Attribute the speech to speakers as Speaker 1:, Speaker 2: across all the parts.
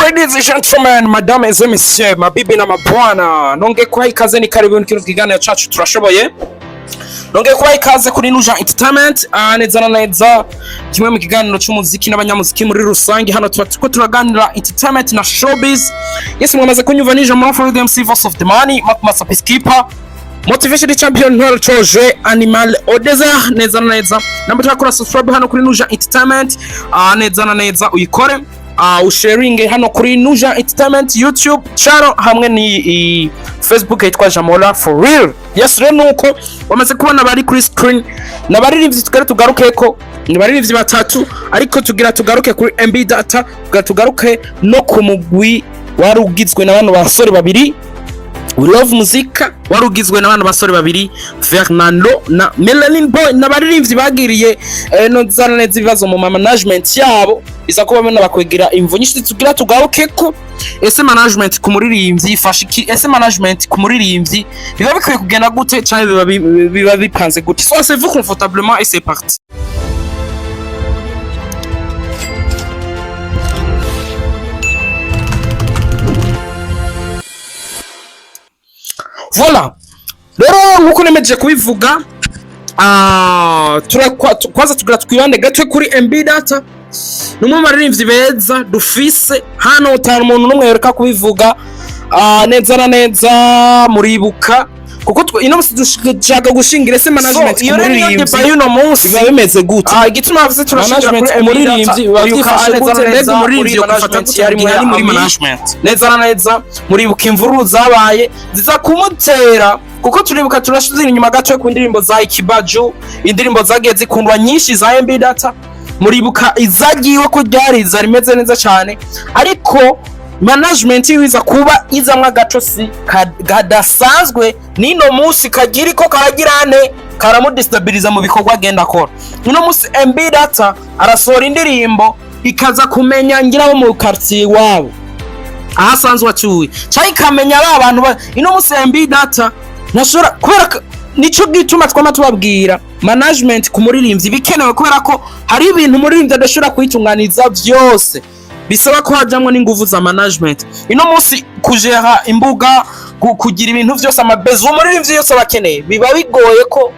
Speaker 1: Ladies and gentlemen, madame et messieurs, mabibi na mabwana, nonge kuha ikaze ni karibu kino kiganiro cacu turashoboye. Nonge kuha ikaze kuri Nuja Entertainment, neza na neza kimwe mu kiganiro cy'umuziki n'abanyamuziki muri rusange. Hano tuko turaganira entertainment na showbiz. Yes, mwamaze kunyumva nije muri For the MC Voice of the Money, Master Peacekeeper, Motivation Champion Ntwaro Choje, Animal Odeza. Neza na neza namba turakora subscribe hano kuri Nuja Entertainment, neza na neza uyikore. Usharing hano kuri Nuja Entertainment YouTube channel hamwe ni Facebook yitwa Jamola for real. Yes, rero nuko wamaze kubona bari kuri screen n'abaririmbyi tugaruke ko n'abaririmbyi batatu, ariko tugaruke kuri MB data, tugaruke no ku mugwi warugizwe n'abantu basore babiri We Love Muzika, warugizwe n'abantu basore babiri Fernando na Melanin Boy, n'abaririmbyi bagiriye no zananeza ibibazo mu management yabo, isa ko bamena bakwegira imvu nyinshi tugaruke ko ese management ku muririmbyi ifasha iki, ese management ku muririmbyi biba bikwiye kugenda gute cyane biba bipanze gute. So c'est vous confortablement et c'est parti. Voilà. Rero nkuko nemeje kubivuga, kwanza twibande gatwe kuri MB data. Numwe maririmbyi beza dufise hano, utanu umuntu numwe yereka kubivuga neza na neza muribuka, kuko ino musi dushaka gushingira ese management ku muririmbyi yuno munsi biba bimeze gute. Igituma bafise turashingira kuri umuririmbyi babifashe gute, neza umuririmbyi ukufata yari muri management. Neza na neza muribuka imvuru zabaye ziza kumutera, kuko turibuka turashize inyuma gato ku ndirimbo za Ikibaju, indirimbo zagiye zikundwa nyinshi za MB data. Muribuka izagiwe ko ryari zarimeze neza cyane, ariko management yiza kuba izamwa gatosi kadasanzwe nino musi kagiri ko karagirane karamudestabiliza mu bikorwa agenda akora. Nino musi MB data arasohora indirimbo ikaza kumenya ngirabo mu quartier wabo ahasanzwe atuye cyai kamenya abantu ino musi MB data nashora kubera nico gituma twama tubabwira management ku muririmbyi bikenewe, kubera ko hari ibintu muririmbyi adashobora kwitunganiza byose, bisaba ko hajamwe n'inguvu za management. Ino munsi kujera imbuga, kugira ibintu byose amabezo umuririmbyi yose bakeneye, biba bigoye ko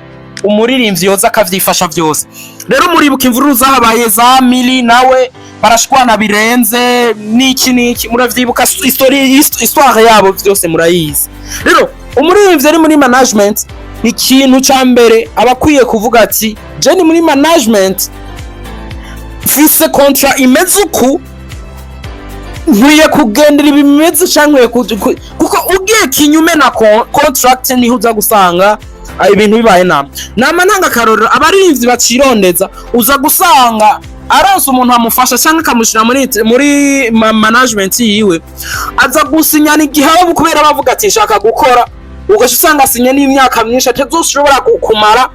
Speaker 1: umuririmbyi yoza akavyifasha byose. Rero muribuka imvuru zahabaye za Mili nawe barashwana birenze niki muravyibuka, histoire yabo byose murayizi. Rero umuririmbyi ari muri management, ikintu ca mbere abakwiye kuvuga ati je ni muri management fise contrat imeze uku, nkwiye kugendera ibimeze cyangwa kuko ugiye kinyume na contract niho uza gusanga ibintu bibaye nama ntanga karorero. Abaririmbyi bacirondeza uza gusanga aronse umuntu amufasha cyangwa akamushira muri management yiwe, aza gusinyana igihe kubera bavuga ati shaka gukora, ugaje usanga asinya n'imyaka myinshi atazoshobora kumara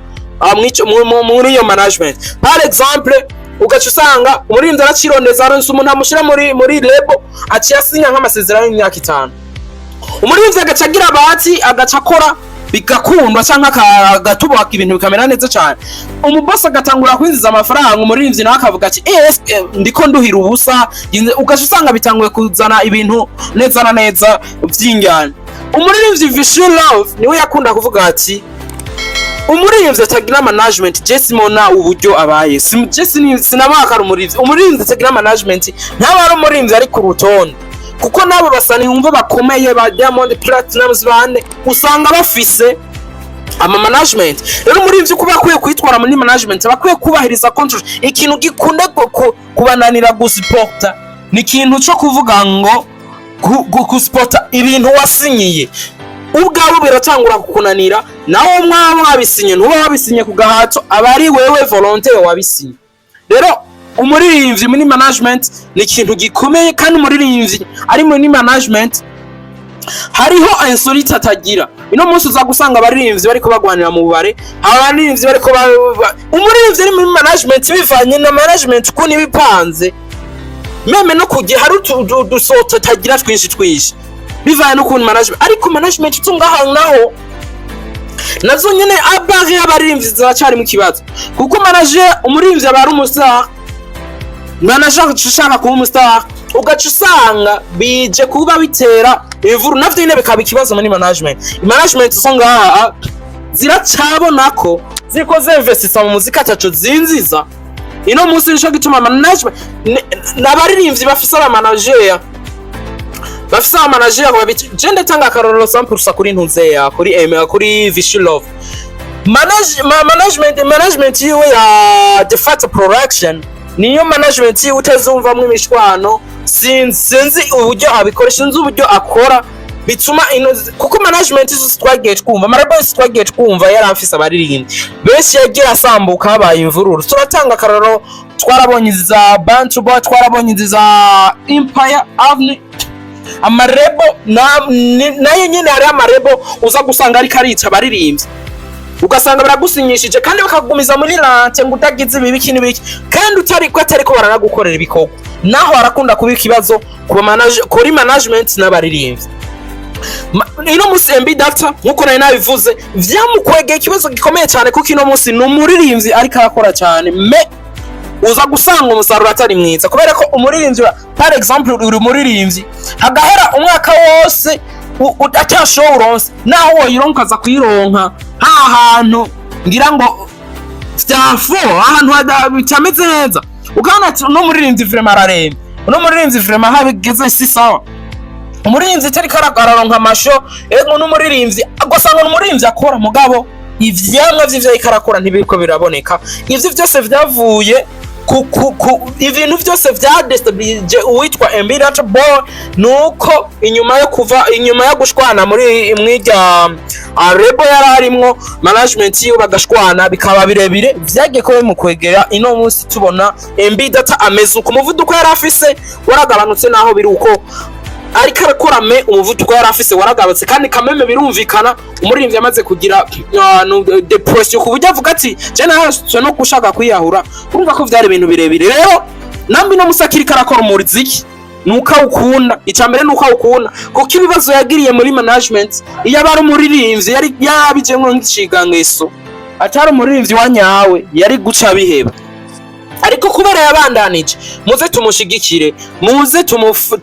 Speaker 1: muri iyo management. Par exemple ugaje usanga umuririmbyi aracirondeza aronse umuntu amushira muri label aciye asinya nk'amasezerano y'imyaka 5. Umuririmbyi agacagira abati agacakora bigakundwa cyangwa agatubaka ibintu bikamera neza cyane, umuboss agatangura kwinjiza amafaranga, umuririmbyi nawe akavuga ati ndiko nduhira ubusa. Ugaje usanga bitanguye kuzana ibintu neza na neza by'injyana. Umuririmbyi Vision Love niwe yakunda kuvuga ati umuririmbyi atagira management Jesse Mona uburyo abaye Jesse sinabaka umuririmbyi atagira management ntaba ari umuririmbyi ari ku rutonde, kuko nabo basani umva bakomeye ba Diamond Platinum bane usanga bafise ama management. Rero umuririmbyi kuba akwiye kwitwara muri management bakwiye kubahiriza contract. Ikintu gikunde kubananira gusuporta ni ikintu cyo kuvuga ngo gusuporta ibintu wasinyiye ubwabo biratangura kukunanira, nawo mwabisinye ntuba wabisinye ku gahato, abari wewe volontaire wabisinye. Rero umuririmbyi muri management ni ikintu gikomeye, kandi umuririmbyi ari muri management hariho insolite atagira. Ino munsi uza gusanga abaririmbyi bariko bagwanira mu bubare, abaririmbyi bariko umuririmbyi ari muri management bivanye na management uko nibipanze, meme no kugiye hari udusota tagira twinshi bivanye no kuntu management, ariko management tungaha naho nazo nyene abari abaririmbyi zacyari mu kibazo, kuko manager umuririmbyi abari umustar ushaka kuba umustar ugaca usanga bije kuba bitera imvuru navyo nyene bikaba ikibazo muri management so ngaha ziracabona ko ziko zevestisa mu muzika ataco zinziza ino musi nisho gituma management n'abaririmbyi bafise abamanagere babiti je ndatanga akarorero 100% kuri ntuzeya kuri Vishilove management yiwe ya de facto production niyo management yiwe utazumvamwe imishwano sinzi uburyo abikoresha nzi uburyo akora bituma kuko management izo twagiye twumva Maraboys twagiye twumva yari afise abaririmbyi benshi yagira asambuka habaye imvururu turatanga akarorero twarabonye za Bantu Boy twarabonye za Empire Avenue amarebo nayo nyene hari amarebo uza gusanga ari karica abaririmbyi ugasanga baragusinyishije kandi bakagumiza muri lante ngo utagize ibiki n'ibiki kandi atariko baranagukorera ibikorwa naho arakunda kuba ikibazo kuri management n'abaririmbyi ino musi MB Data nkuko nayo nabivuze vyamukwegeye ikibazo gikomeye cyane kuko ino musi n'umuririmbyi ariko arakora cyane uza gusanga umusaruro atari mwiza kubera ko umuririmbyi par exemple uri umuririmbyi hagahera umwaka wose atashow uronse naho woyironka za kuyironka ahantu ngira ngo stafo ahantu bitameze neza ukana ati no muririmbyi vraiment araremba no muririmbyi vraiment habigeze si sawa umuririmbyi tari kararonka amasho ego no muririmbyi agosanga umuririmbyi akora mugabo ivyamwa vy'ivyo ikarakora ntibiko biraboneka ivyo byose vyavuye ibintu byose vya destabilize uwitwa Imbere Boy nuko inyuma yo gushwana muri mwirya rebo yararimwo management yiwe bagashwana bikaba birebire vyagiye ko bimukwegera ino munsi tubona MB Data ameze uko umuvuduko yari afise waragabanutse naho biri uko ariko arakora umuvuduko yari afise waragabatse kandi kameme birumvikana umuririmbyi yamaze kugira depression ku buryo avuga ati je naho no gushaka kwiyahura urumva ko vyari ibintu birebire rero nambi no musakiri karakora umuziki nuko ukunda icambere nuko ukunda kuko ibibazo yagiriye muri management iyo abari umuririmbyi yari yabije ngo ncigangeso atari umuririmbyi wanyawe yari guca biheba ariko kubera yabandanije muze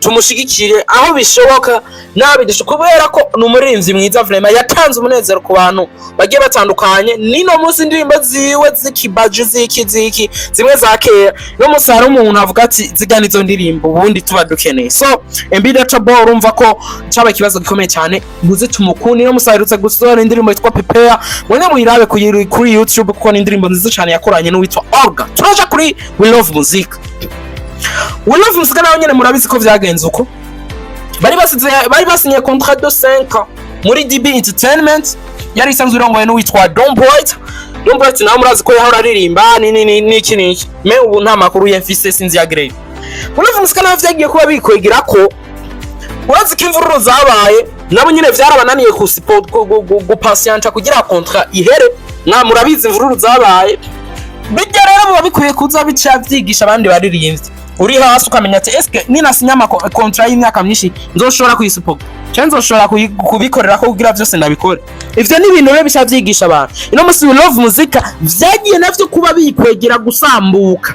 Speaker 1: tumushigikire aho bishoboka nabidisho kubera ko n'umuririmbyi mwiza vraiment yatanze umunezero ku bantu bagiye batandukanye nino munsi indirimbo ziwe zikibaje ziki zimwe za kera no musara umuntu avuga ati zigana izo ndirimbo ubundi tuba dukeneye so Imbere Boy urumva ko cyaba kibazo gikomeye cyane muze tumukundi no musarutse gusora indirimbo yitwa Prepare mwe muyirabe kuri YouTube kuko ni indirimbo nziza cyane yakoranye n'uwitwa Olga turaje kuri We Love Music naho nyene murabizi ko vyagenze uko bari basinye contrat de 5 ans muri DB Entertainment yari isanzwe irongoye n'uwitwa Don Bright naho murazi ko yahora aririmba niki me ubu nta makuru yemfise sinzi ya Grey We Love Music naho vyagiye kuba bikwegera ko urazi ko imvururu zabaye nabo nyene vyarabananiye ku support gupatienta kugira contrat ihere murabizi imvururu zabaye bijya rero babikuye kuza bica vyigisha abandi baririmbyi uri hasi ukamenya ati eske ninasinya contrat y'imyaka myinshi nzoshobora kuyisupoka cyangwa nzoshobora kubikorera ko kugira byose ndabikora ivyo ni ibintu rero bica vyigisha abantu ino musi We Love Music vyagiye navyo kuba bikwegera gusambuka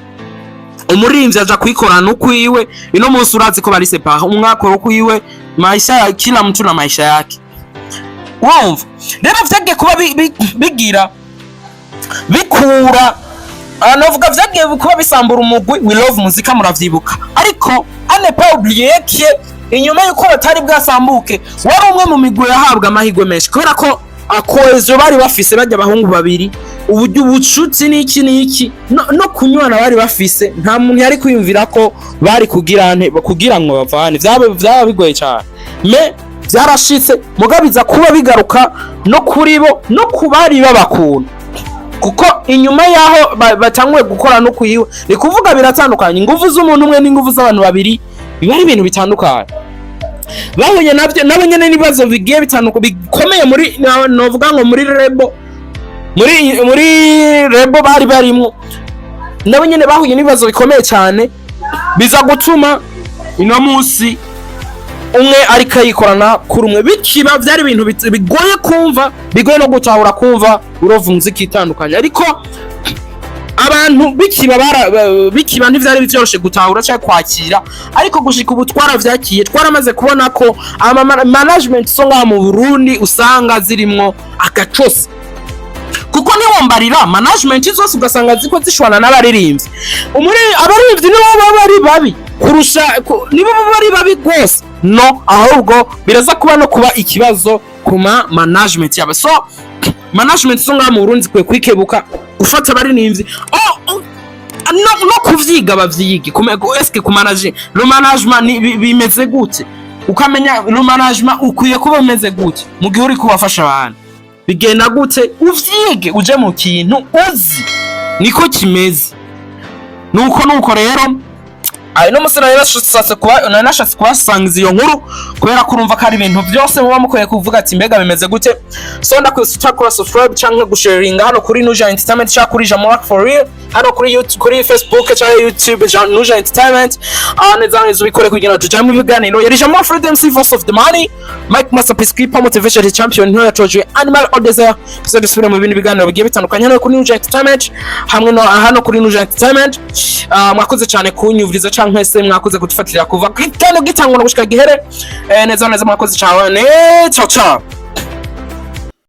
Speaker 1: umuririmbyi aja kuyikorana ukwiwe ino musi urazi ko bari separa umwaka ukwiwe maisha ya kila mtu na maisha yake wumva rero vyagiye kuba bikura navuga vyagiye kuba bisambura umugwi We Love Music muravyibuka ariko ane pas oublier que inyuma yuko batari bwasambuke wari umwe mu migwi yahabwa amahigwe menshi kubera ko akoezo bari bafise bajya abahungu babiri uburyo ubucuti niki no kunywana bari bafise nta muntu yari kwiyumvira ko bari kugira ngo bavane vyaba bigoye cyane me byarashitse mugabiza kuba bigaruka no kuri bo no kubari babakunda kuko inyuma yaho batangwe gukora no kuyiwe ni kuvuga biratandukanye ingufu z'umuntu umwe n'ingufu z'abantu babiri biba ari ibintu bitandukanye bahunye nabo nyene nibazo bigiye bitandukanye bikomeye muri novuga ngo muri rebo bari barimo nabo nyene bahunye nibazo bikomeye cyane biza gutuma ino musi umwe ariko yikorana kuri umwe bikiba byari ibintu bigoye kumva bigoye no gutahura kumva We Love Music itandukanye ariko abantu bikiba ntivyari byoroshe gutahura cyangwa kwakira, ariko gushika ubu twaravyakiye, twaramaze kubona ko management so ngaha mu Burundi usanga zirimwo agacosi, kuko niwombarira management zose ugasanga ziko zishwana n'abaririmbyi. Abaririmbyi nibo baba ari babi kurusha, nibo baba ari babi gose, no, ahubwo biraza kuba no kuba ikibazo kuma management yabo. So management so ngaha mu Burundi kwe kwikebuka gufata abaririmbyi no kuvyiga bavyige, eske kumanaje lo management bimeze gute, ukamenya lo management ukwiye kuba bimeze gute mu gihe uri kubafasha abantu, bigenda gute, uvyige uje mu kintu uzi niko kimeze. Nuko rero no musana nashatse kubasangiza iyo nkuru, kubera ko urumva ko ari ibintu byose muba mukoye kuvuga ati mbega bimeze gute. So ndakwisutakora subscribe cyangwa gusharinga hano kuri Nuja Entertainment cyangwa kuri Jamurak for real, hano kuri YouTube, kuri Facebook cyangwa YouTube Nuja Entertainment. Neza ubikore kugira tujye mu biganiro. Yari Jamurak for the voice of the money, Mike Masterpiece keeper motivation champion nto yatoje animal odesire. So dusubire mu bindi biganiro bigiye bitandukanye hano kuri Nuja Entertainment, hamwe no hano kuri Nuja Entertainment. Mwakoze cyane kunyumviriza mwese mwakoze kutufatira kuva kandi gitangwa no gushika gihere neza mwakoze cyane. Ciao ciao.